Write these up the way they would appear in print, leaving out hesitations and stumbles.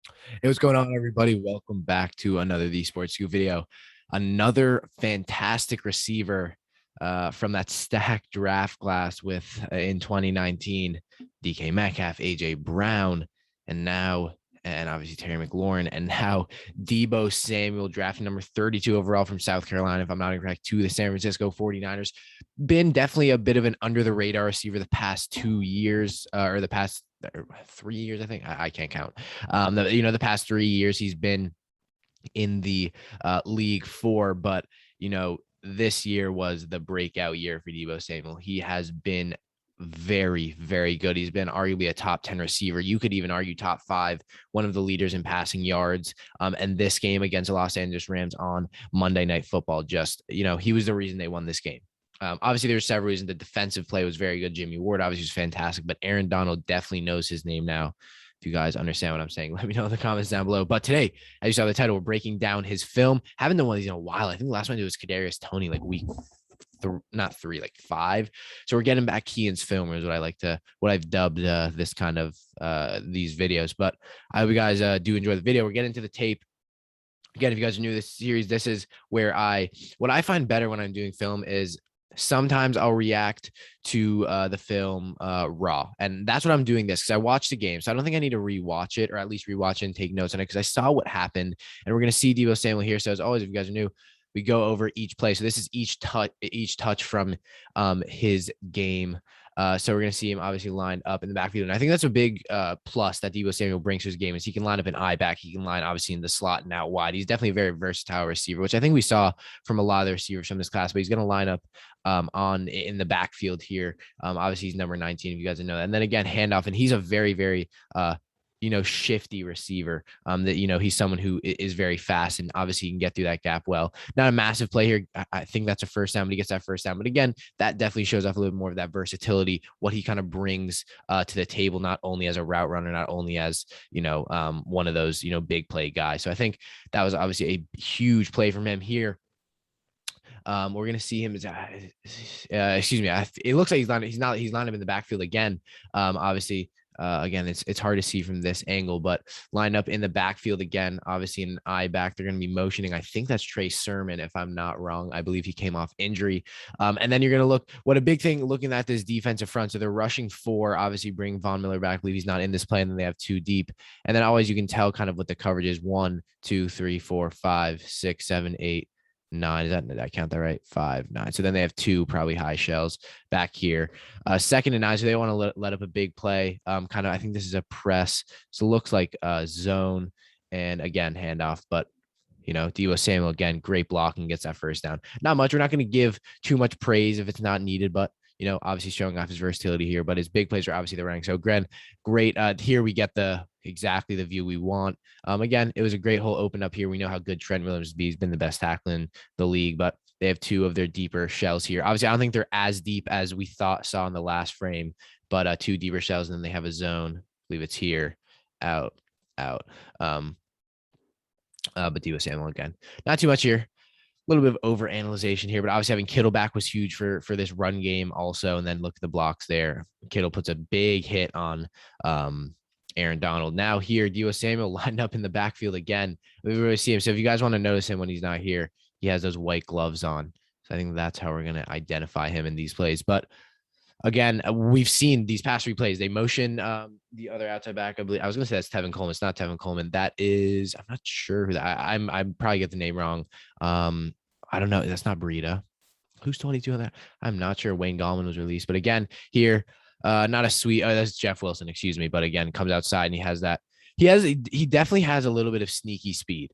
Hey, what's going on, everybody? Welcome back to another The Sports Scoop video. Another fantastic receiver from that stacked draft class with in 2019, DK Metcalf, AJ Brown, and now, and obviously Terry McLaurin, and now Deebo Samuel, drafting number 32 overall from South Carolina, if I'm not incorrect, to the San Francisco 49ers. Been definitely a bit of an under the radar receiver the past 2 years, or the past 3 years, I think. I can't count. The past 3 years he's been in the league for, but this year was the breakout year for Deebo Samuel. He has been very, very good. He's been arguably a top 10 receiver. You could even argue top five, one of the leaders in passing yards. And this game against the Los Angeles Rams on Monday Night Football, he was the reason they won this game. Obviously, there's several reasons. The defensive play was very good. Jimmy Ward obviously was fantastic, but Aaron Donald definitely knows his name now. If you guys understand what I'm saying, let me know in the comments down below. But today, as you saw the title, we're breaking down his film. Haven't done one of these in a while. I think the last one I did was Kadarius Toney, like week not three, like five. So we're getting back Cians Film Room is what I've dubbed this kind of these videos. But I hope you guys do enjoy the video. We're getting to the tape. Again, if you guys are new to this series, this is where what I find better when I'm doing film is sometimes I'll react to the film raw. And that's what I'm doing this because I watched the game. So I don't think I need to rewatch it, or at least rewatch it and take notes on it, because I saw what happened. And we're going to see Deebo Samuel here. So as always, if you guys are new, we go over each play. So this is each touch from his game. So we're going to see him obviously lined up in the backfield. And I think that's a big plus that Deebo Samuel brings to his game is he can line up an eye back. He can line obviously in the slot and out wide. He's definitely a very versatile receiver, which I think we saw from a lot of the receivers from this class, but he's going to line up in the backfield here. Obviously he's number 19, if you guys know that. And then again, handoff. And he's a very, very shifty receiver. He's someone who is very fast and obviously can get through that gap well. Not a massive play here. I think that's a first down, but he gets that first down. But again, that definitely shows off a little bit more of that versatility, what he kind of brings to the table, not only as a route runner, not only as, one of those, big play guys. So I think that was obviously a huge play from him here. We're going to see him excuse me. It looks like he's lined up in the backfield again. Obviously, again, it's hard to see from this angle, but lined up in the backfield again, obviously an eye back. They're going to be motioning. I think that's Trey Sermon, if I'm not wrong. I believe he came off injury. And then you're going to look, what a big thing looking at this defensive front. So they're rushing four, obviously bring Von Miller back. I believe he's not in this play. And then they have two deep. And then always you can tell kind of what the coverage is. 1, 2, 3, 4, 5, 6, 7, 8, 9. Did I count that right? 5, 9. So then they have two probably high shells back here. 2nd and 9. So they want to let up a big play. I think this is a press. So it looks like zone and again, handoff. But Deebo Samuel, again, great blocking, gets that first down. Not much. We're not going to give too much praise if it's not needed, but obviously showing off his versatility here, but his big plays are obviously the running. So Gren, great. Here we get exactly the view we want. Again, it was a great hole open up here. We know how good Trent Williams has been the best tackler in the league, but they have two of their deeper shells here. Obviously, I don't think they're as deep as we saw in the last frame, but two deeper shells, and then they have a zone. I believe it's here, out. But Deebo Samuel again, not too much here. Little bit of over analyzation here, but obviously having Kittle back was huge for this run game also. And then look at the blocks there. Kittle puts a big hit on Aaron Donald. Now here, Deebo Samuel lined up in the backfield again. We really see him. So if you guys want to notice him when he's not here, he has those white gloves on. So I think that's how we're going to identify him in these plays. But again, we've seen these past 3 plays. They motion the other outside back. I believe I was going to say that's Tevin Coleman. It's not Tevin Coleman. That is, I'm not sure who that. I probably get the name wrong. I don't know. That's not Breida. Who's 22 on that? I'm not sure. Wayne Gallman was released, but again, here, not a sweet. Oh, that's Jeff Wilson. Excuse me. But again, comes outside and he has that. He definitely has a little bit of sneaky speed,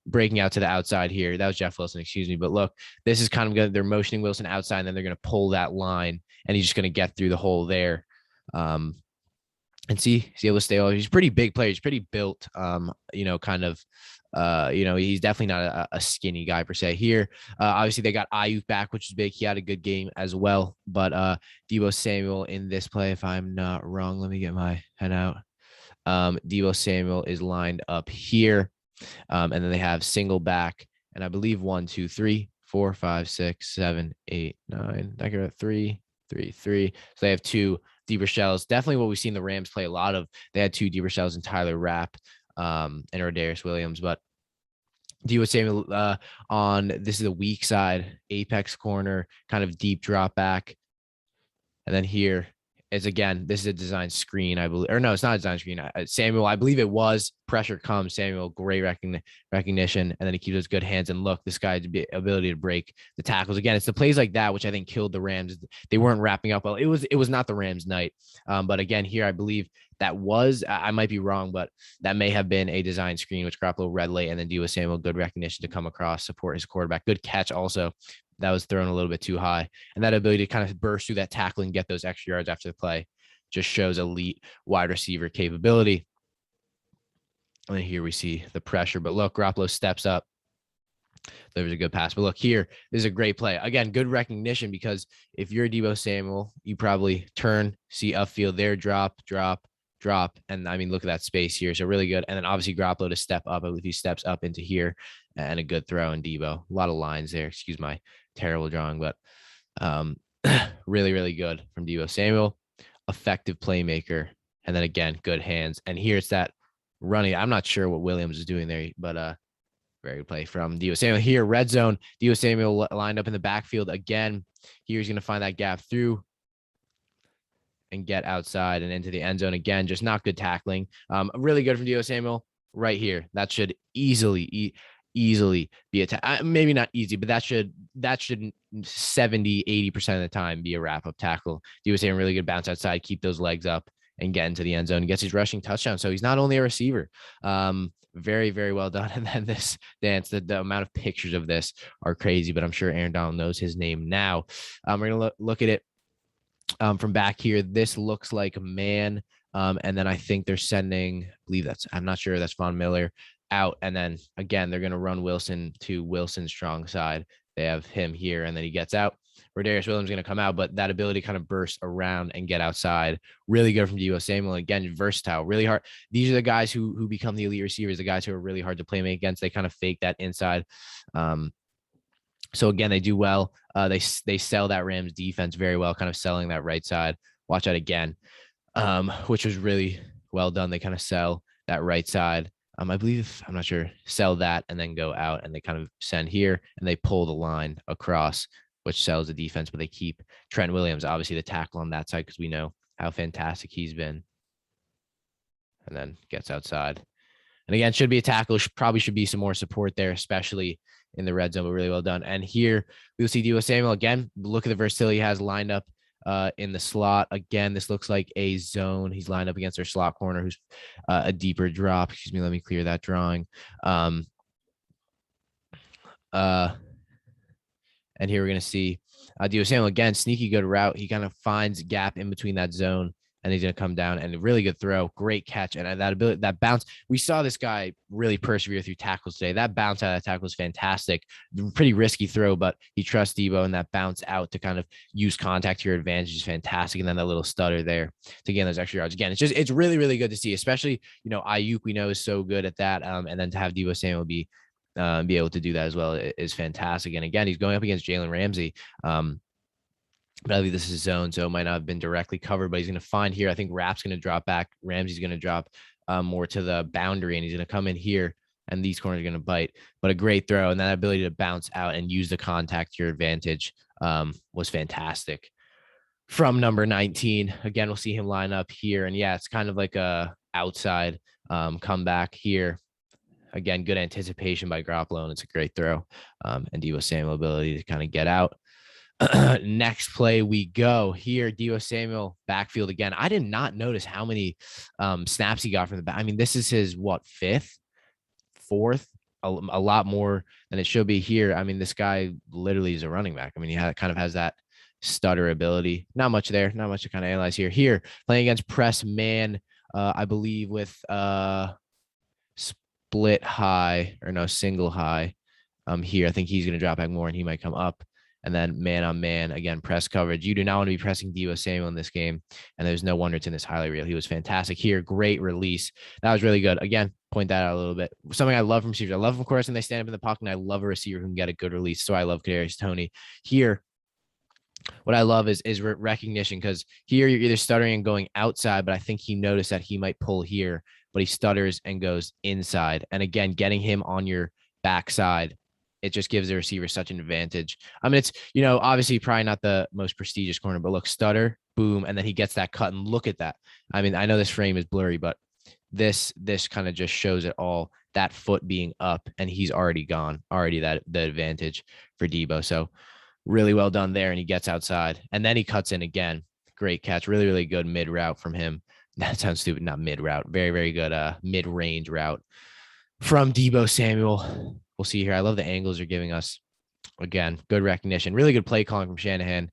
breaking out to the outside here. That was Jeff Wilson, excuse me. But look, this is kind of good. They're motioning Wilson outside, and then they're going to pull that line, and he's just going to get through the hole there. And see, he's able to stay. He's a pretty big player. He's pretty built. He's definitely not a skinny guy per se. Here, obviously they got Ayuk back, which is big. He had a good game as well. But Deebo Samuel in this play, if I'm not wrong, let me get my head out. Deebo Samuel is lined up here. And then they have single back. And I believe 1, 2, 3, 4, 5, 6, 7, 8, 9. I got 3, 3, 3. So they have two deeper shells. Definitely what we've seen the Rams play a lot of. They had two deeper shells and Tyler Rapp. and Rodarius Williams. But Deebo Samuel on this is the weak side, apex corner, kind of deep drop back. And then here is again, this is a design screen, I believe, or no, it's not a design screen. Samuel, I believe it was. Pressure comes. Samuel, great recognition, and then he keeps those good hands. And look, this guy's ability to break the tackles. Again, it's the plays like that which I think killed the Rams. They weren't wrapping up well. It was not the Rams' night. But again, here I believe that was, I might be wrong, but that may have been a design screen, which Garoppolo read late, and then Deebo Samuel, good recognition to come across, support his quarterback. Good catch also. That was thrown a little bit too high. And that ability to kind of burst through that tackle and get those extra yards after the play just shows elite wide receiver capability. And here we see the pressure. But look, Garoppolo steps up. There was a good pass. But look here, this is a great play. Again, good recognition, because if you're Deebo Samuel, you probably turn, see upfield there, drop. And I mean, look at that space here. So really good. And then obviously Garoppolo to step up. I believe he steps up into here, and a good throw in Deebo. A lot of lines there. Excuse my terrible drawing, but really, really good from Deebo Samuel. Effective playmaker. And then again, good hands. And here it's that running. I'm not sure what Williams is doing there, but very good play from Deebo Samuel. Here, red zone. Deebo Samuel lined up in the backfield again. Here he's going to find that gap through and get outside and into the end zone again. Just not good tackling. Really good from Deebo Samuel right here. That should easily be a maybe not easy, but that should 70-80% of the time be a wrap-up tackle. Deebo Samuel, really good bounce outside, keep those legs up and get into the end zone. He gets his rushing touchdown. So he's not only a receiver. Very, very well done. And then this dance, the amount of pictures of this are crazy, but I'm sure Aaron Donald knows his name now. We're going to look at it from back here. This looks like a man. And then I think they're sending, I'm not sure, that's Von Miller out. And then again, they're going to run Wilson to Wilson's strong side. They have him here, and then he gets out. Rodarius Williams is going to come out, but that ability to kind of burst around and get outside, really good from Deebo Samuel. Again, versatile, really hard. These are the guys who become the elite receivers, the guys who are really hard to play make against. They kind of fake that inside. So again, they do well. They sell that Rams defense very well, kind of selling that right side. Watch that again, which was really well done. They kind of sell that right side. I believe, I'm not sure, sell that and then go out, and they kind of send here and they pull the line across, which sells the defense, but they keep Trent Williams, obviously the tackle on that side, because we know how fantastic he's been. And then gets outside. And again, should be a tackle. Probably should be some more support there, especially in the red zone, but really well done. And here we'll see Deebo Samuel again. Look at the versatility he has lined up in the slot. Again, this looks like a zone. He's lined up against their slot corner, who's a deeper drop. Excuse me. Let me clear that drawing. And here we're going to see Deebo Samuel again, sneaky good route. He kind of finds a gap in between that zone, and he's going to come down, and a really good throw. Great catch. And that ability, that bounce, we saw this guy really persevere through tackles today. That bounce out of that tackle was fantastic. Pretty risky throw, but he trusts Deebo, and that bounce out to kind of use contact to your advantage is fantastic. And then that little stutter there to gain those extra yards. Again, it's really, really good to see, especially, Ayuk, we know, is so good at that. And then to have Deebo Samuel be able to do that as well is fantastic. And again, he's going up against Jalen Ramsey. But I believe this is zone, so it might not have been directly covered, but he's going to find here. I think Rapp's going to drop back. Ramsey's going to drop more to the boundary, and he's going to come in here, and these corners are going to bite. But a great throw, and that ability to bounce out and use the contact to your advantage was fantastic. From number 19, again, we'll see him line up here. And yeah, it's kind of like a outside comeback here. Again, good anticipation by Garoppolo, and it's a great throw. And Deebo Samuel ability to kind of get out. Next play we go here. Deebo Samuel backfield again. I did not notice how many snaps he got from the back. I mean, this is his fourth, a lot more than it should be here. I mean, this guy literally is a running back. I mean, he kind of has that stutter ability. Not much there, not much to kind of analyze here. Here, playing against press man, I believe with split high, or no, single high. Here, I think he's going to drop back more, and he might come up. And then man on man, again, press coverage. You do not want to be pressing Deebo Samuel in this game. And there's no wonder it's in this highlight reel. He was fantastic here. Great release. That was really good. Again, point that out a little bit. Something I love from receivers. I love, of course, when they stand up in the pocket, and I love a receiver who can get a good release. So I love Kadarius Toney. Here, what I love is recognition, because here you're either stuttering and going outside, but I think he noticed that he might pull here, but he stutters and goes inside. And again, getting him on your backside, it just gives the receiver such an advantage. I mean, it's, obviously probably not the most prestigious corner, but look, stutter, boom, and then he gets that cut. And look at that. I mean, I know this frame is blurry, but this kind of just shows it all. That foot being up, and he's already gone. Already the advantage for Deebo. So really well done there, and he gets outside, and then he cuts in again. Great catch. Really, really good mid route from him. That sounds stupid. Not mid route. Very, very good mid range route from Deebo Samuel. We'll see here. I love the angles you're giving us. Again, good recognition. Really good play calling from Shanahan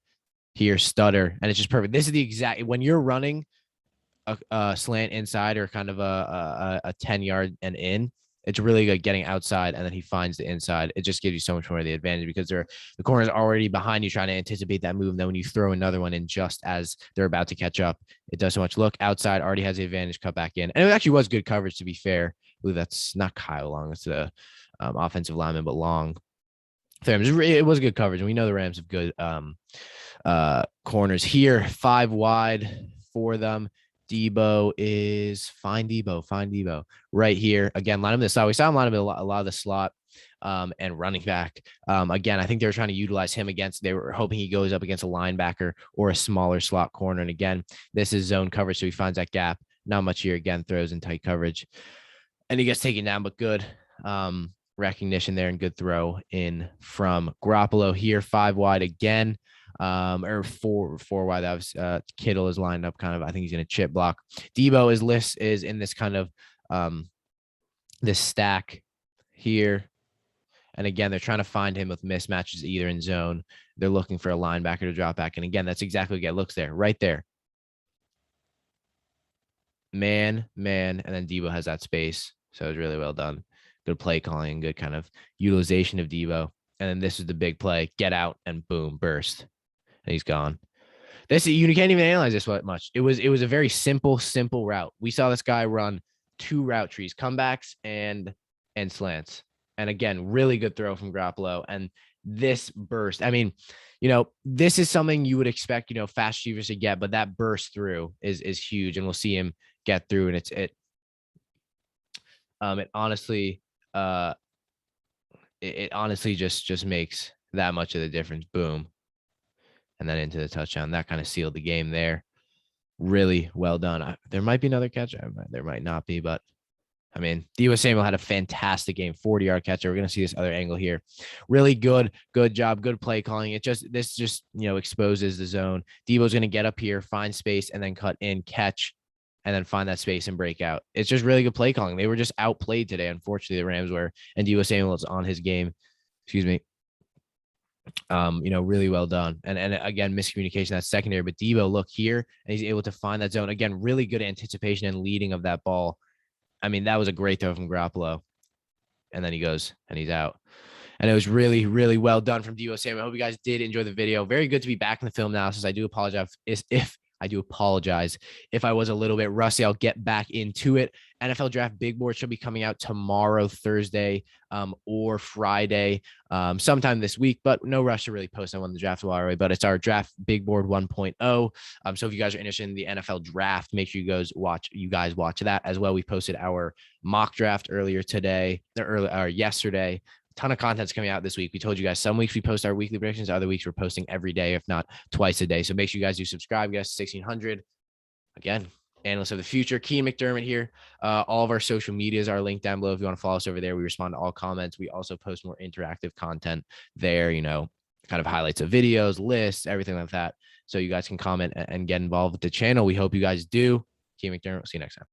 here. Stutter, and it's just perfect. This is the exact, when you're running a slant inside or kind of a 10-yard and in, it's really good getting outside, and then he finds the inside. It just gives you so much more of the advantage because the corner's already behind you trying to anticipate that move. And then when you throw another one in just as they're about to catch up, it does so much. Look, outside, already has the advantage, cut back in. And it actually was good coverage, to be fair. I believe that's not Kyle Long. It's the offensive lineman, but Long. It was good coverage. And we know the Rams have good corners here. 5 wide for them. Deebo is find Deebo right here. Again, line him this slot. We saw him line him a lot of the slot and running back. Again, I think they were trying to utilize him they were hoping he goes up against a linebacker or a smaller slot corner. And again, this is zone coverage, so he finds that gap. Not much here. Again, throws in tight coverage. And he gets taken down, but good recognition there and good throw in from Garoppolo here. 5 wide again. Or four wide. That was Kittle is lined up kind of. I think he's going to chip block. Deebo is in this kind of this stack here. And again, they're trying to find him with mismatches either in zone. They're looking for a linebacker to drop back. And again, that's exactly what looks there, right there. Man, and then Deebo has that space. So it was really well done. Good play calling, good kind of utilization of Deebo. And then this is the big play. Get out and boom, burst. And he's gone. You can't even analyze this much. It was a very simple route. We saw this guy run 2 route trees, comebacks and slants. And again, really good throw from Garoppolo. And this burst, I mean, this is something you would expect, fast receivers to get, but that burst through is huge, and we'll see him get through. And it honestly just makes that much of the difference. Boom. And then into the touchdown. That kind of sealed the game there. Really well done. There might be another catch. There might not be, but I mean, Deebo Samuel had a fantastic game, 40-yard catcher. We're going to see this other angle here. Really good job, good play calling. This just exposes the zone. Deebo's going to get up here, find space, and then cut in, catch, and then find that space and break out. It's just really good play calling. They were just outplayed today. Unfortunately, the Rams were, and Deebo Samuel is on his game. Excuse me. Really well done. And again, miscommunication, that's secondary. But Deebo, look here, and he's able to find that zone. Again, really good anticipation and leading of that ball. I mean, that was a great throw from Garoppolo. And then he goes and he's out. And it was really, really well done from Deebo Samuel. I hope you guys did enjoy the video. Very good to be back in the film analysis. I do apologize if I was a little bit rusty. I'll get back into it. NFL Draft Big Board should be coming out tomorrow, Thursday, or Friday, sometime this week, but no rush to really post on when the draft will already. But it's our Draft Big Board 1.0. So if you guys are interested in the NFL Draft, make sure you guys watch that as well. We posted our mock draft yesterday. A ton of content's coming out this week. We told you guys some weeks we post our weekly predictions, other weeks we're posting every day, if not twice a day. So make sure you guys do subscribe, guys. 1,600. Again, analysts of the future. Keen McDermott here. All of our social medias are linked down below. If you want to follow us over there, we respond to all comments. We also post more interactive content there, kind of highlights of videos, lists, everything like that. So you guys can comment and get involved with the channel. We hope you guys do. Keen McDermott. See you next time.